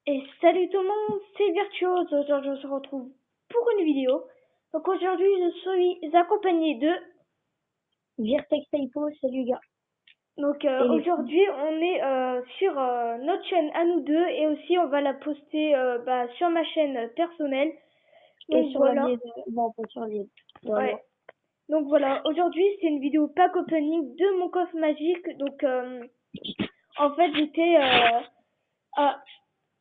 Et salut tout le monde, c'est Virtuose. Aujourd'hui, on se retrouve pour une vidéo. Donc aujourd'hui, je suis accompagnée de... Virtex Typo, salut gars. Donc aujourd'hui, on est sur notre chaîne à nous deux et aussi on va la poster sur ma chaîne personnelle. Donc Et sur voilà. la mienne, non, pas sur la mienne. Ouais. Donc voilà, aujourd'hui, c'est une vidéo pack opening de mon coffre magique. Donc en fait, j'étais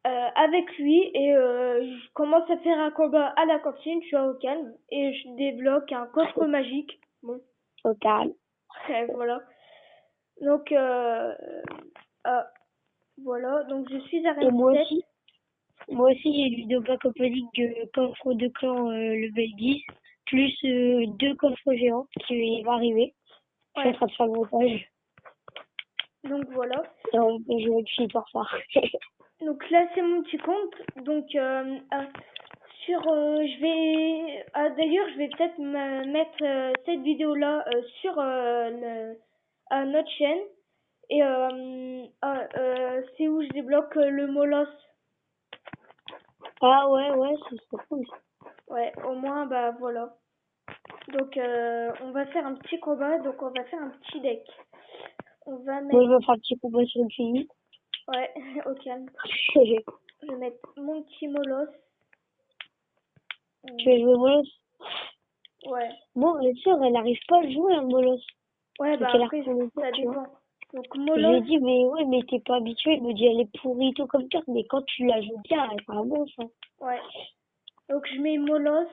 avec lui et je commence à faire un combat à la cantine, je suis au calme et je débloque un coffre magique. Bon, Au calme. voilà. Donc voilà, donc je suis à Et rank 7. moi aussi, j'ai lu de pack opening coffre de clan level 10, plus 2 coffres géants qui vont arriver. Je suis en train de faire le montage. Donc voilà. Et on peut jouer avec fille par ça. Donc là c'est mon petit compte. Donc je vais d'ailleurs je vais peut-être mettre cette vidéo là sur notre chaîne et c'est où je débloque le molosse. Ah ouais, c'est cool. Ouais, au moins bah voilà. Donc on va faire un petit combat, donc on va faire un petit deck. On va mettre... Moi, je vais faire un petit combat sur une fille. Ouais, au calme. Je vais mettre mon petit molosse. Tu veux jouer Molos? Ouais. Bon, bien sûr, elle n'arrive pas à jouer à Molos. Ouais, bah après, ça dépend. Donc Je lui molosse... ai dit, mais ouais, mais t'es pas habitué. Il me dit, elle est pourrie et tout comme carte, mais quand tu la joues bien, elle est bon, ça. Ouais. Donc je mets molosse,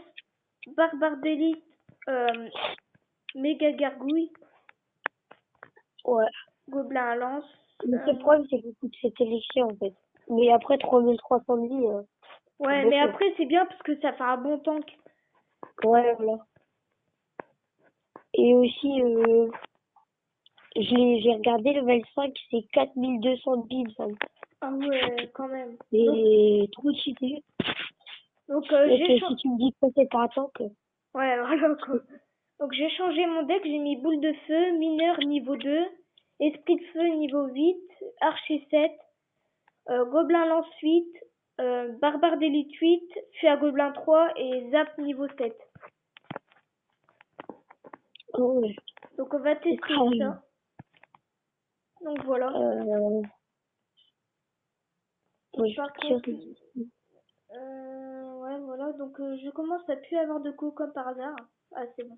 barbare d'élite, méga gargouille, Ouais. gobelin à lance. Le seul problème, c'est le coût de cette élection, en fait. Mais après 3300 de vie, Ouais, mais après, c'est bien parce que ça fait un bon tank. ouais, voilà. Et aussi, j'ai regardé level 5, c'est 4200 de build, ça. Ah ouais, quand même. Et trop cheaté. Donc Si tu me dis que c'est pas un tank. Ouais, voilà quoi. Donc j'ai changé mon deck, j'ai mis boule de feu, mineur niveau 2, esprit de feu niveau 8, archer 7, gobelin lance 8, barbare d'élite 8, feu à gobelin 3 et zap niveau 7. Oh, ouais. Donc on va tester ça. Donc voilà. Oui, Par contre, ouais voilà, donc je commence à plus avoir de coups comme par hasard. Ah c'est bon.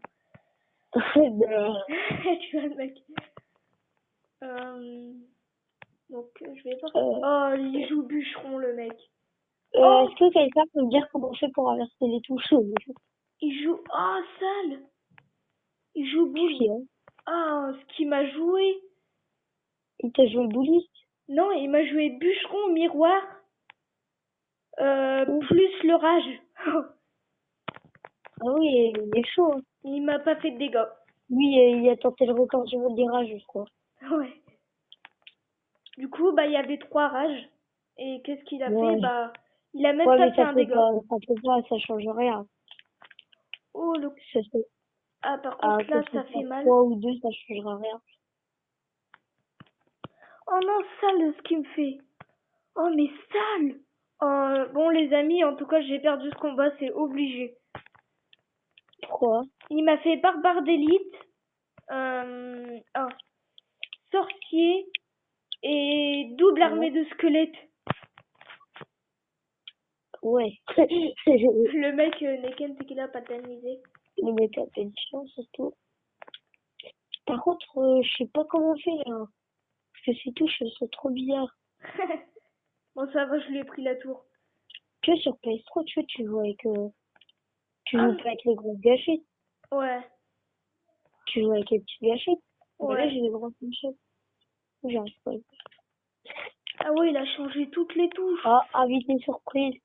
Tu vois le mec. Donc je vais voir. Oh, il joue bûcheron le mec. Est-ce que quelqu'un peut me dire comment on fait pour inverser les touches? Il joue. Oh, sale. Il joue boule. Ah, ce qu'il m'a joué. Il t'a joué bouliste? Non, il m'a joué bûcheron, miroir, plus le rage. Ah oui, il est chaud. Hein. Il m'a pas fait de dégâts. Lui, il a tenté le record du monde des rages, je crois. Ouais. Du coup, bah, il y avait 3 rages. Et qu'est-ce qu'il a fait? Bah, il a même pas fait un dégât. Ça fait pas, ça change rien. Oh, le... Ah, par Ah, contre, là, ça fait mal. 3 ou 2, ça changera rien. Oh non, sale ce qu'il me fait. Oh, mais sale. Bon, les amis, en tout cas, j'ai perdu ce combat, c'est obligé. Pourquoi? Il m'a fait barbare d'élite, sorcier et double armée de squelettes. Ouais. Le mec Neken, c'est qu'il a pas tamisé. Le mec a fait de chance, surtout. Par contre, je sais pas comment on fait là. Parce que ces touches, elles sont trop bizarres. Bon, ça va, je lui ai pris la tour. Tu vois, sur PS3, tu joues avec. Tu joues pas avec les grosses gâchettes. Ouais. Tu joues avec les petites gâchettes. Ouais. Là, j'ai des grosses gâchettes. J'arrive pas. Ah ouais, il a changé toutes les touches. Ah, invité surprise.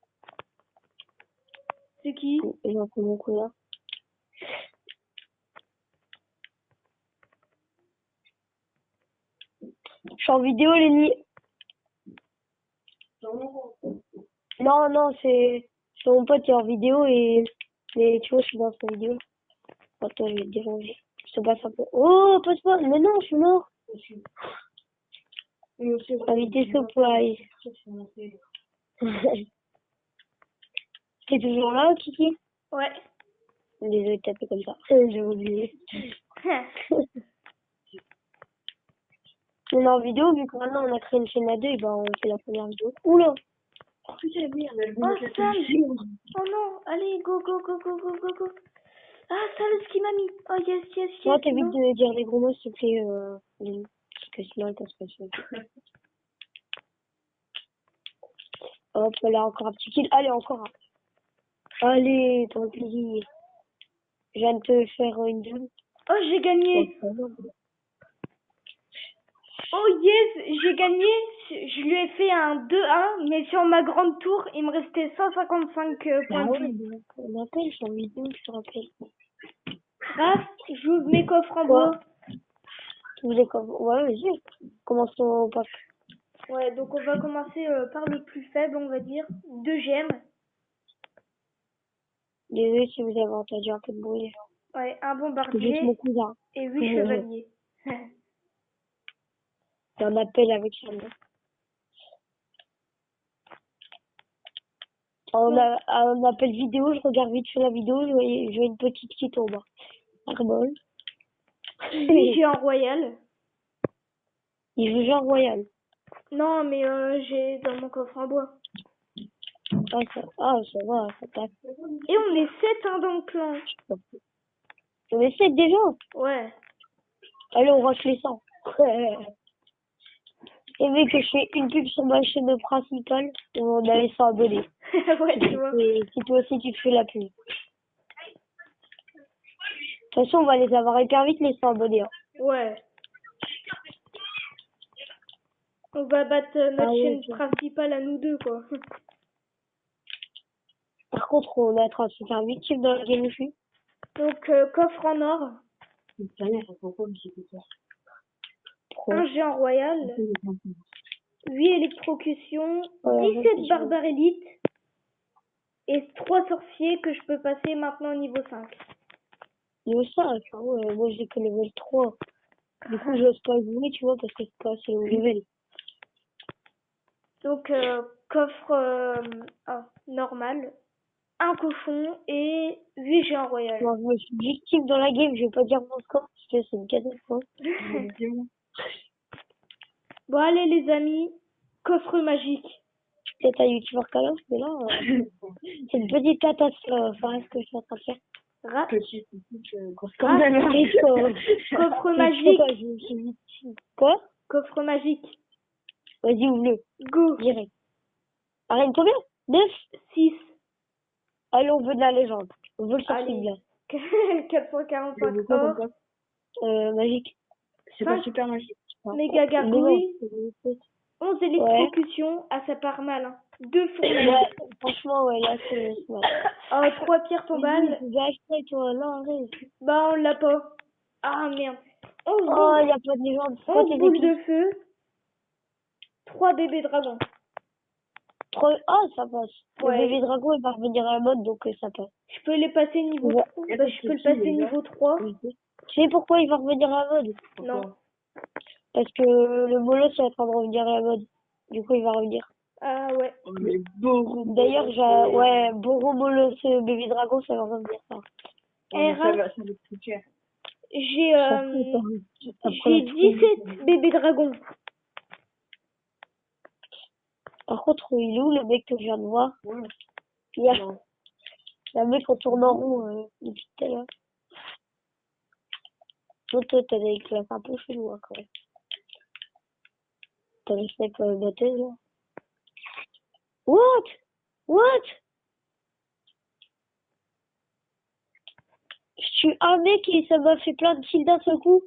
C'est qui? J'ai un peu mon cousin. Je suis en vidéo, Lenny. Non, c'est mon pote qui est en vidéo et tu vois, je suis dans sa vidéo. Attends, je vais te déranger. Je te passe un peu. Oh, passe pas. Mais non, je suis mort. Invité surprise. T'es toujours là, Kiki? Ouais. Désolé de taper comme ça. J'ai oublié. On est en vidéo, vu que maintenant on a créé une chaîne à deux, et ben on fait la première vidéo. Oula! Oh, Sam! Oh non! Allez, go, go, go, go, go, go, go! Ah, salut, ce qui m'a mis! Oh, yes, yes, Moi, yes! t'évites Non. de dire les gros mots, s'il te plaît, Lynn. Parce que sinon, elle passe pas sur. Hop, là, encore un petit kill. Allez, encore un. Allez, ton plaisir. Je viens de te faire une double. Oh, j'ai gagné! Oh, yes! J'ai gagné! Je lui ai fait un 2-1, mais sur ma grande tour, il me restait 155 points Ah de ouais, vie. donc, on appelle sur vidéo, je te rappelle. Raph, j'ouvre mes coffres en Quoi? bois. Tu voulais comme. Ouais, vas-y. Commençons par. Ouais, donc on va commencer par le plus faible, on va dire. 2 gemmes. Désolé si vous avez entendu un peu de bruit. Ouais, un C'est juste mon bombardier cousin. et 8 chevaliers. C'est un appel avec sa main. On a un appel vidéo, je regarde vite sur la vidéo, je vois une petite qui tombe. Arbol. Oui, j'ai un royal. Il joue genre royal. Non, mais j'ai dans mon coffre en bois. Ça va, ça passe. Et on est 7 hein, dans le clan. On est 7 déjà. Ouais. Allez, on rush les 100. Et mec, je fais une pub sur ma chaîne principale, on a les 100 abonnés. Ouais, tu vois. Et si toi aussi tu te fais la pub. De toute façon, on va les avoir hyper vite, les 100 abonnés. Hein. Ouais. On va battre notre chaîne principale à nous deux, quoi. Par contre, on est en train de se faire victime dans la game aussi. Donc, coffre en or. Un géant royal. 8 électrocutions. 17 barbares élites. Et 3 sorciers que je peux passer maintenant au niveau 5. Niveau 5, hein, ouais, moi j'ai que level 3. Du coup, j'ose pas jouer, tu vois, parce que c'est pas assez haut level. Donc, coffre normal. Un cochon et 8 géants royal. Moi, je me suis victime dans la game, je vais pas dire mon score, parce que c'est une catastrophe. Bon, allez, les amis. Coffre magique. Peut-être un youtubeur Call of, mais là, c'est une petite catastrophe, hein, ce que je suis en train de faire. Coffre magique. Quoi? Coffre magique. Vas-y, ouvre-le. Go. Direct. Arène combien? 9? 6. Allez, on veut de la légende. On veut le sortir Allez. bien. 445 or. Magique. C'est pas super magique. Méga gargouille. 11 électrocutions. Ah, ça part mal. Hein. 2 fourneaux. Ouais, franchement, ouais, là, c'est mal. 3 pierres tombales. J'ai acheté, toi, là, arrête. Bah, on l'a pas. Ah, merde. 11 Oh, il n'y a pas de légende. 11 boules de feu. 3 bébés dragons. Oh, ça passe. Ouais. Le bébé dragon, il va revenir à la mode, donc ça passe. Je peux les passer niveau 3. Bah, je peux le passer niveau 3. Tu sais pourquoi il va revenir à la mode? Non. Parce que le molosse est en train de revenir à la mode. Du coup, il va revenir. Ah ouais. D'ailleurs, Boro molosse bébé dragon, ça va revenir, ça. Ça va être plus cher. J'ai 17 bébés dragons. Par contre, il est où le mec que je viens de voir? Il y a un mec en tourne en rond depuis tout à l'heure. Toi, t'as des classes un peu chelou, hein, quand même. T'as le snap de thèse, là. What? Je suis un mec et ça m'a fait plein de kills d'un seul coup.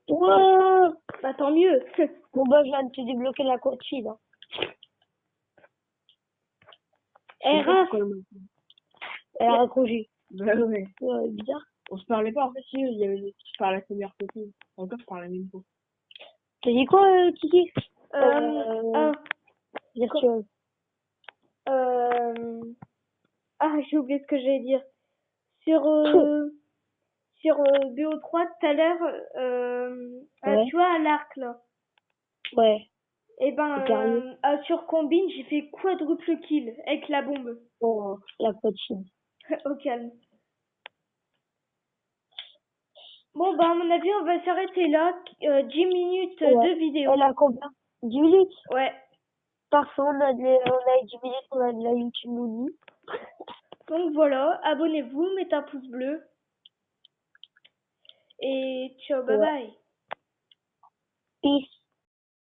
Wow. Bah tant mieux. Bon bah je viens de te débloquer la courte fille hein. Raph. Elle a raccroché. Bah ouais. Ouais, bizarre. On se parlait pas en fait, si, il y avait je parlais à sa meilleure copine. Encore je parlais même pas. T'as dit quoi, Kiki? Virtuose. J'ai oublié ce que j'allais dire. Sur BO3 tout à l'heure, Ouais. tu vois à l'arc là. Ouais. Et ben, Carré. sur combine, j'ai fait quadruple kill avec la bombe. Oh, la pochine. Au calme. Bon, bah, à mon avis, on va s'arrêter là. 10 minutes Ouais. de vidéo. Elle a combien? 10 minutes? Ouais. Parfait, on a 10 minutes, on a de la YouTube Movie. Donc voilà, abonnez-vous, mettez un pouce bleu. Et ciao, bye Ouais. bye. Peace.